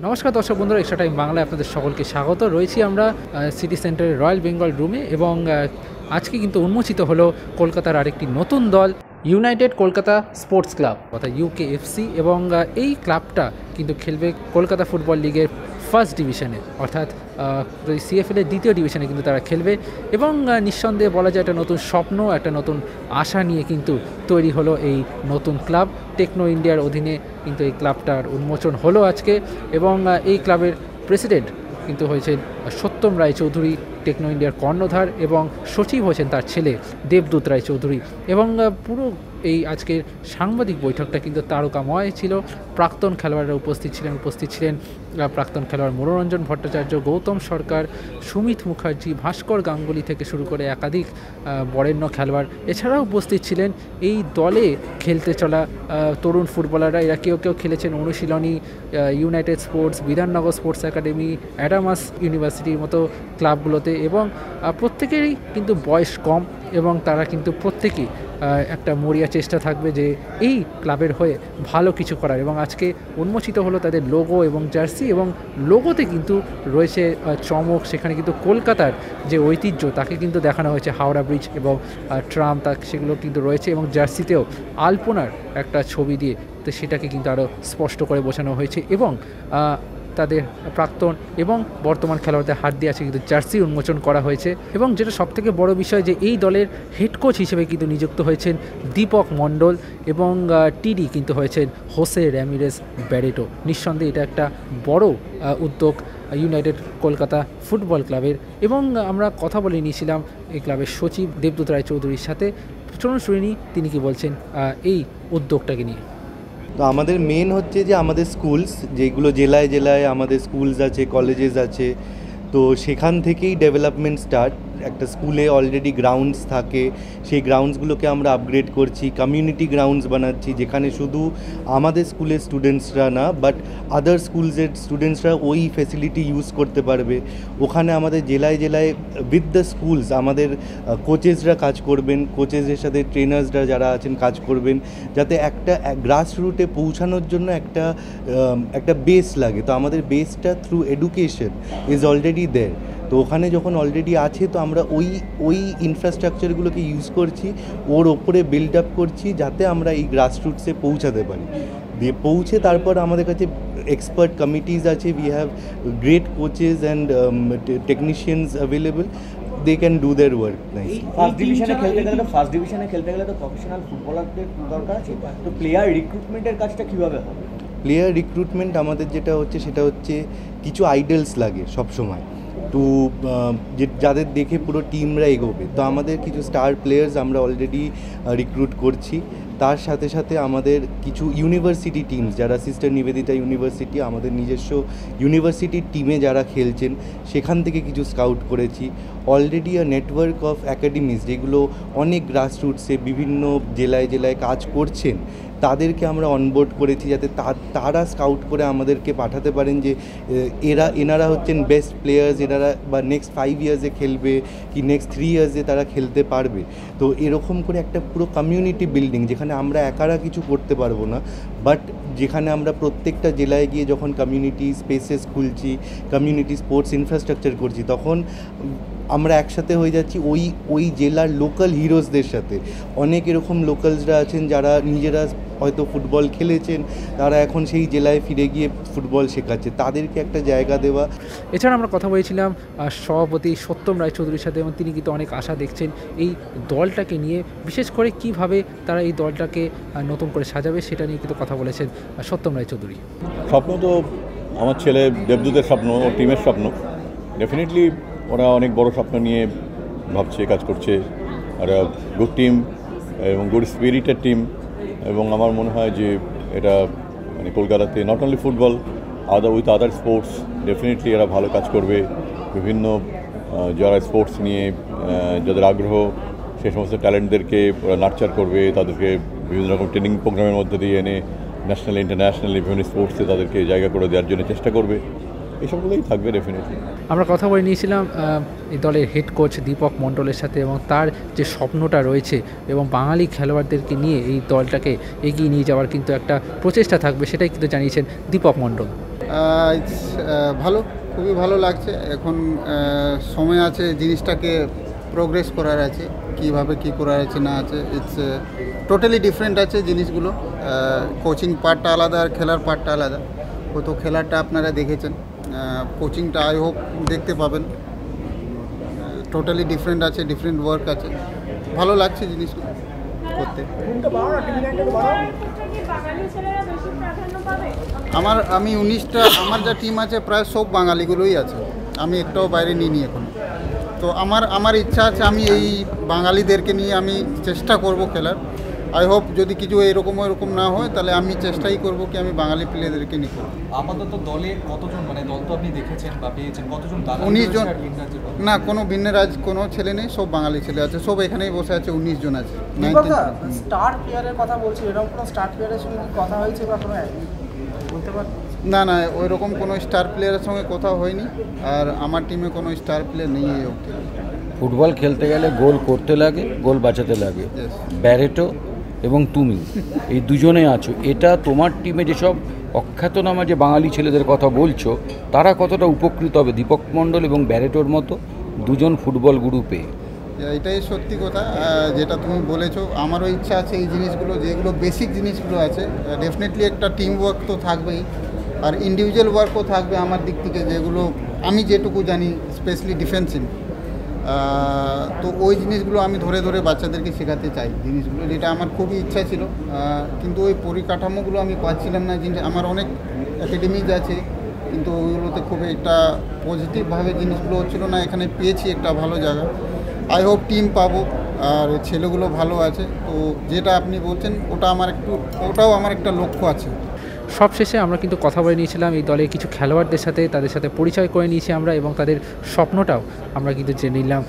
নমস্কার দর্শক বন্ধুরা, এক্সট্রা টাইম বাংলায় আপনাদের সকলকে স্বাগত। রয়েছি আমরা সিটি সেন্টারের রয়্যাল বেঙ্গল রুমে এবং আজকে কিন্তু উন্মোচিত হলো কলকাতার আরেকটি নতুন দল, ইউনাইটেড কলকাতা স্পোর্টস ক্লাব অর্থাৎ ইউকেএফসি। এবং এই ক্লাবটা কিন্তু খেলবে কলকাতা ফুটবল লিগের ফার্স্ট ডিভিশনে, অর্থাৎ সিএফএলের দ্বিতীয় ডিভিশনে কিন্তু তারা খেলবে। এবং নিঃসন্দেহে বলা যায় একটা নতুন স্বপ্ন, একটা নতুন আশা নিয়ে কিন্তু তৈরি হলো এই নতুন ক্লাব। টেকনো ইন্ডিয়ার অধীনে কিন্তু এই ক্লাবটার উন্মোচন হলো আজকে। এবং এই ক্লাবের প্রেসিডেন্ট কিন্তু হয়েছেন সত্যম রায়চৌধুরী, টেকনো ইন্ডিয়ার কর্ণধার, এবং সচিব হয়েছেন তার ছেলে দেবদূত রায়চৌধুরী। এবং পুরো এই আজকের সাংবাদিক বৈঠকটা কিন্তু তারকাময় ছিল। প্রাক্তন খেলোয়াড়রা উপস্থিত ছিলেন প্রাক্তন খেলোয়াড় মনোরঞ্জন ভট্টাচার্য, গৌতম সরকার, সুমিত মুখার্জি, ভাস্কর গাঙ্গুলি থেকে শুরু করে একাধিক বরেণ্য খেলোয়াড়। এছাড়াও উপস্থিত ছিলেন এই দলে খেলতে চলা তরুণ ফুটবলাররা। এরা কেউ খেলেছেন অনুশীলনী, United sports, Bidhannagar sports academy, Adamas ইউনিভার্সিটির মতো ক্লাবগুলোতে। এবং প্রত্যেকেরই কিন্তু বয়স কম এবং তারা কিন্তু প্রত্যেকেই একটা মরিয়া চেষ্টা থাকবে যে এই ক্লাবের হয়ে ভালো কিছু করার। এবং আজকে উন্মোচিত হলো তাদের লোগো এবং জার্সি, এবং লোগোতে কিন্তু রয়েছে চমক। সেখানে কিন্তু কলকাতার যে ঐতিহ্য তাকে কিন্তু দেখানো হয়েছে, হাওড়া ব্রিজ এবং ট্রাম, সেগুলো কিন্তু রয়েছে। এবং জার্সিতেও আলপনার একটা ছবি দিয়ে তো সেটাকে কিন্তু আরও স্পষ্ট করে বোঝানো হয়েছে। এবং তাদের প্রাক্তন এবং বর্তমান খেলোয়াড়দের হাত দিয়ে আছে কিন্তু জার্সি উন্মোচন করা হয়েছে। এবং যেটা সবথেকে বড় বিষয় যে এই দলের হেড কোচ হিসেবে কিন্তু নিযুক্ত হয়েছেন দীপক মণ্ডল, এবং টিডি কিন্তু হয়েছেন হোসে র্যামিরেস ব্যারেটো। নিঃসন্দেহে এটা একটা বড় উদ্যোগ ইউনাইটেড কলকাতা ফুটবল ক্লাবের। এবং আমরা কথা বলে নিয়েছিলাম এই ক্লাবের সচিব দেবদূত রায়চৌধুরীর সাথে। চলুন শুনে নিই তিনি কি বলছেন এই উদ্যোগটাকে নিয়ে। তো আমাদের মেন হচ্ছে যে আমাদের স্কুলস যেগুলো জেলায় জেলায় আমাদের স্কুলস আছে, কলেজেস আছে, তো সেখান থেকেই ডেভেলপমেন্ট স্টার্ট। একটা স্কুলে অলরেডি গ্রাউন্ডস থাকে, সেই গ্রাউন্ডসগুলোকে আমরা আপগ্রেড করছি, কমিউনিটি গ্রাউন্ডস বানাচ্ছি, যেখানে শুধু আমাদের স্কুলের স্টুডেন্টসরা না বাট আদার স্কুলসের স্টুডেন্টসরা ওই ফেসিলিটি ইউজ করতে পারবে। ওখানে আমাদের জেলায় জেলায় উইথ দ্য স্কুলস আমাদের কোচেসরা কাজ করবেন, কোচেসের সাথে ট্রেনার্সরা যারা আছেন কাজ করবেন, যাতে একটা গ্রাস রুটে পৌঁছানোর জন্য একটা বেস লাগে। তো আমাদের বেসটা থ্রু এডুকেশন ইজ অলরেডি দেয়ার। তো ওখানে যখন অলরেডি আছে তো আমরা ওই ইনফ্রাস্ট্রাকচারগুলোকে ইউজ করছি, ওর ওপরে বিল্ড আপ করছি, যাতে আমরা এই গ্রাসরুটসে পৌঁছাতে পারি। দিয়ে পৌঁছে তারপর আমাদের কাছে এক্সপার্ট কমিটিজ আছে, we have great coaches and technicians available, they can do their work. First ডিভিশনে খেলতে গেলে তো প্রফেশনাল ফুটবলারদের দরকার আছে। তো প্লেয়ার রিক্রুটমেন্টের কাজটা কীভাবে হবে? প্লেয়ার রিক্রুটমেন্ট আমাদের যেটা হচ্ছে সেটা হচ্ছে কিছু আইডলস লাগে সবসময়, তো যাদের দেখে পুরো টিমরা এগোবে। তো আমাদের কিছু স্টার প্লেয়ার্স আমরা অলরেডি রিক্রুট করছি। তার সাথে সাথে আমাদের কিছু ইউনিভার্সিটি টিমস, যারা সিস্টার নিবেদিতা ইউনিভার্সিটি, আমাদের নিজস্ব ইউনিভার্সিটির টিমে যারা খেলছেন সেখান থেকে কিছু স্কাউট করেছি। অলরেডি নেটওয়ার্ক অফ একাডেমিজ যেগুলো অনেক গ্রাসরুটসে বিভিন্ন জেলায় জেলায় কাজ করছেন, তাদেরকে আমরা অনবোর্ড করেছি, যাতে তারা স্কাউট করে আমাদেরকে পাঠাতে পারেন যে এনারা হচ্ছেন বেস্ট প্লেয়ার্স, এনারা বা নেক্সট 5 ইয়ার্সে খেলবে কি নেক্সট 3 ইয়ার্সে তারা খেলতে পারবে। তো এরকম করে একটা পুরো কমিউনিটি বিল্ডিং, যেখানে আমরা একারা কিছু করতে পারবো না, বাট যেখানে আমরা প্রত্যেকটা জেলায় গিয়ে যখন কমিউনিটি স্পেসেস খুলছি, কমিউনিটি স্পোর্টস ইনফ্রাস্ট্রাকচার করছি, তখন আমরা একসাথে হয়ে যাচ্ছি ওই জেলার লোকাল হিরোজদের সাথে। অনেক এরকম লোকালসরা আছেন যারা নিজেরা হয়তো ফুটবল খেলেছেন, তারা এখন সেই জেলায় ফিরে গিয়ে ফুটবল শেখাচ্ছে, তাদেরকে একটা জায়গা দেওয়া। এছাড়া আমরা কথা বলেছিলাম সভাপতি সত্যম রায়চৌধুরীর সাথে, এবং তিনি কিন্তু অনেক আশা দেখছেন এই দলটাকে নিয়ে, বিশেষ করে কিভাবে তারা এই দলটাকে নতুন করে সাজাবে সেটা নিয়ে কিন্তু কথা বলেছেন সত্যম রায়চৌধুরী। স্বপ্ন তো আমার ছেলে দেবদূতের স্বপ্ন, ওর টিমের স্বপ্ন। ডেফিনেটলি ওরা অনেক বড় স্বপ্ন নিয়ে ভাবছে, কাজ করছে। আর গুড টিম এবং গুড স্পিরিটেড টিম, এবং আমার মনে হয় যে এটা মানে কলকাতাতে not only football, with other sports definitely এরা ভালো কাজ করবে। বিভিন্ন যারা স্পোর্টস নিয়ে যাদের আগ্রহ, সেই সমস্ত ট্যালেন্টদেরকে ওরা নার্চার করবে, তাদেরকে বিভিন্ন রকম ট্রেনিং প্রোগ্রামের মধ্যে দিয়ে এনে ন্যাশনাল ইন্টারন্যাশনালি বিভিন্ন স্পোর্টসে তাদেরকে জায়গা করে দেওয়ার জন্য চেষ্টা করবে। এসবগুলোই থাকবে ডেফিনেটলি। আমরা কথা বলে নিয়েছিলাম এই দলের হেড কোচ দীপক মণ্ডলের সাথে, এবং তার যে স্বপ্নটা রয়েছে এবং বাঙালি খেলোয়াড়দেরকে নিয়ে এই দলটাকে এগিয়ে নিয়ে যাওয়ার কিন্তু একটা প্রচেষ্টা থাকবে, সেটাই কিন্তু জানিয়েছেন দীপক মণ্ডল। ভালো, খুবই ভালো লাগছে। এখন সময় আছে জিনিসটাকে প্রোগ্রেস করার আছে, কীভাবে কী করার আছে না আছে। ইটস টোটালি ডিফারেন্ট আছে জিনিসগুলো। কোচিং পার্টটা আলাদা আর খেলার পার্টটা আলাদা। তো খেলাটা আপনারা দেখেছেন, কোচিংটা আই হোপ দেখতে পাবেন। টোটালি ডিফারেন্ট আছে, ডিফারেন্ট ওয়ার্ক আছে। ভালো লাগছে জিনিসগুলো করতে। আমি 19টা আমার যা টিম আছে প্রায় সব বাঙালিগুলোই আছে, আমি একটাও বাইরে নিইনি এখন। তো আমার ইচ্ছা আছে আমি এই বাঙালিদেরকে নিয়ে আমি চেষ্টা করব খেলার। আই হোপ যদি কিছু এরকম না হয় তাহলে আমি চেষ্টাই করব কি আমি বাঙালি প্লেয়ারদেরকে নিয়ে করব। আপাতত দলে কতজন, মানে দল তো আপনি দেখেছেন বা পেয়েছেন, কতজন? 19 জন। না, কোনো ভিন্ন রাজ কোনো ছেলে নেই, সব বাঙালি ছেলে আছে, সব এখানেই বসে আছে। 19 জন আছে। স্টার প্লেয়ারের কথা বলছি, এরকম কোনো স্টার প্লেয়ারের সঙ্গে কথা হয়েছে বা কোনো বলতে পারেন? না, ওই রকম কোনো স্টার প্লেয়ারের সঙ্গে কথা হয়নি, আর আমার টিমে কোনো স্টার প্লেয়ার নেই এই অবধি। ফুটবল খেলতে গেলে গোল করতে লাগে, গোল বাঁচাতে লাগে। ব্যারেটো এবং তুমি এই দুজনে আছো। এটা তোমার টিমে যেসব অখ্যাতনামা যে বাঙালি ছেলেদের কথা বলছো, তারা কতটা উপকৃত হবে দীপক মণ্ডল এবং ব্যারেটোর মতো দুজন ফুটবল গুরু পেয়ে? এটাই সত্যি কথা যেটা তুমি বলেছো। আমারও ইচ্ছা আছে এই জিনিসগুলো, যেগুলো বেসিক জিনিসগুলো আছে, ডেফিনেটলি একটা টিম ওয়ার্ক তো থাকবেই, আর ইন্ডিভিজুয়াল ওয়ার্কও থাকবে আমার দিক থেকে, যেগুলো আমি যেটুকু জানি, স্পেশালি ডিফেন্সিভ। তো ওই জিনিসগুলো আমি ধরে বাচ্চাদেরকে শেখাতে চাই জিনিসগুলো, যেটা আমার খুবই ইচ্ছা ছিল, কিন্তু ওই পরিকাঠামোগুলো আমি পাচ্ছিলাম না। জিনিস আমার অনেক একাডেমিজ আছে, কিন্তু ওইগুলোতে খুব একটা পজিটিভভাবে জিনিসগুলো হচ্ছিলো না। এখানে পেয়েছি একটা ভালো জায়গা, আই হোপ টিম পাবো, আর ছেলেগুলো ভালো আছে। তো যেটা আপনি বলছেন ওটাও আমার একটা লক্ষ্য আছে। সবশেষে আমরা কিন্তু কথা বলে নিয়েছিলাম এই দলের কিছু খেলোয়াড়দের সাথে, তাদের সাথে পরিচয় করে নিয়েছি আমরা, এবং তাদের স্বপ্নটাও আমরা কিন্তু জেনে নিলাম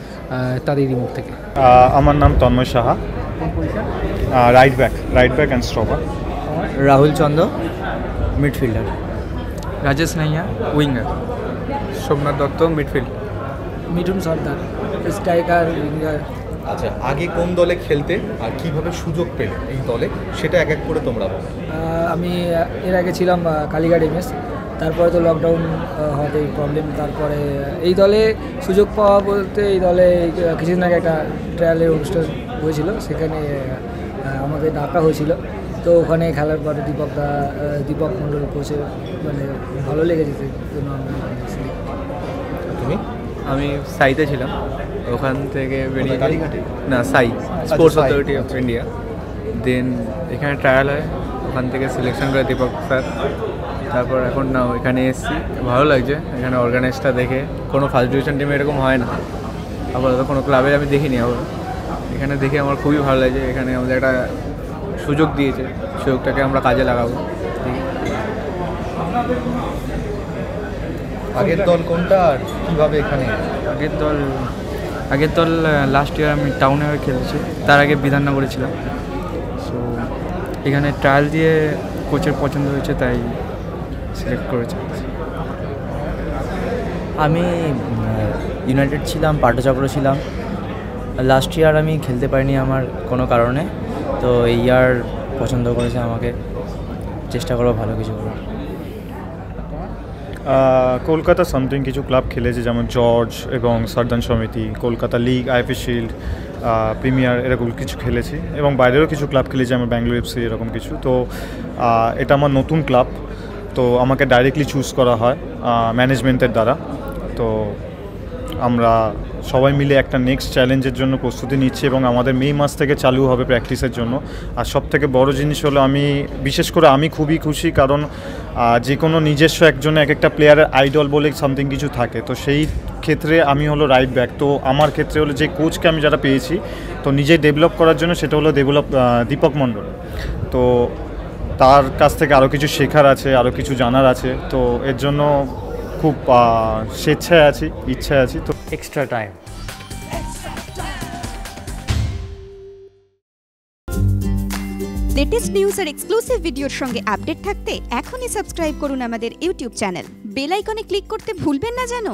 তাদেরই মুখ থেকে। আমার নাম Tanmoy Saha, right back and stopper. Rahul Chandra, midfielder. Rajesh Naiya, winger. Somnath Dutta, midfield. Mithun Sardar, striker, winger. আচ্ছা, আগে কোন দলে খেলতে আর কিভাবে সুযোগ পেলে এই দলে, সেটা এক এক করে তোমরা বলো। আমি এর আগে ছিলাম কালীঘাট MS, তারপরে তো লকডাউন হওয়াতে প্রবলেম। তারপরে এই দলে সুযোগ পাওয়া বলতে, এই দলে কিছুদিন আগে একটা ট্রায়ালের অনুষ্ঠান হয়েছিল, সেখানে আমাদের ডাকা হয়েছিল। তো ওখানে খেলার পরে দীপক মণ্ডল কোচের মানে ভালো লেগেছে, সেই জন্য তুমি? আমি সাইতে ছিলাম, ওখান থেকে বেরিয়ে কালীঘাটে? না, সাই স্পোর্টস অথরিটি অফ ইন্ডিয়া। দেন এখানে ট্রায়াল হয়, ওখান থেকে সিলেকশন করে দীপক স্যার। তারপর এখন না এখানে এসেছি, ভালো লাগছে এখানে অর্গানাইজটা দেখে। কোনো ফার্স্ট ডিভিশন টিমে এরকম হয় না, আপাতত কোনো ক্লাবে আমি দেখিনি। আবার এখানে দেখে আমার খুবই ভালো লাগছে। এখানে আমাদের একটা সুযোগ দিয়েছে, সুযোগটাকে আমরা কাজে লাগাবো। আগের দল কোনটা আর কীভাবে এখানে? আগের দল লাস্ট ইয়ার আমি টাউনে হয়ে খেলেছি, তার আগে বিধাননগরে ছিলাম। সো এখানে ট্রায়াল দিয়ে কোচের পছন্দ হয়েছে, তাই সিলেক্ট করেছে। আমি ইউনাইটেড ছিলাম, পাট্টাচাপড়ে ছিলাম। লাস্ট ইয়ার আমি খেলতে পারিনি আমার কোনো কারণে, তো এই ইয়ার পছন্দ করেছে আমাকে, চেষ্টা করবো ভালো কিছু করার। কলকাতা সামথিং কিছু ক্লাব খেলেছে, যেমন জর্জ এবং সারদান সমিতি, Kolkata league, IFA shield, premier, এরকম কিছু খেলেছি। এবং বাইরেরও কিছু ক্লাব খেলেছি, আমার ব্যাঙ্গালোর FC এরকম কিছু। তো এটা আমার নতুন ক্লাব, তো আমাকে ডাইরেক্টলি চুজ করা হয় ম্যানেজমেন্টের দ্বারা। তো আমরা সবাই মিলে একটা নেক্সট চ্যালেঞ্জের জন্য প্রস্তুতি নিচ্ছি, এবং আমাদের মে মাস থেকে চালু হবে প্র্যাকটিসের জন্য। আর সবথেকে বড় জিনিস হলো, বিশেষ করে আমি খুবই খুশি, কারণ যে কোনো নিজস্ব একজনের এক একটা প্লেয়ারের আইডল বলে সামথিং কিছু থাকে। তো সেই ক্ষেত্রে আমি হলো রাইট ব্যাক। তো আমার ক্ষেত্রে হলো যে কোচকে আমি যারা পেয়েছি, তো নিজে ডেভেলপ করার জন্য, সেটা হলো দীপক মণ্ডল। তো তার কাছ থেকে আরও কিছু শেখার আছে, আরও কিছু জানার আছে। তো এর জন্য খুব স্বেচ্ছায় আছি, ইচ্ছায় আছি। তো এক্সট্রা টাইম। লেটেস্ট নিউজ আর এক্সক্লুসিভ ভিডিওর সঙ্গে আপডেট থাকতে এখনই সাবস্ক্রাইব করুন আমাদের ইউটিউব চ্যানেল। বেল আইকনে ক্লিক করতে ভুলবেন না যেন।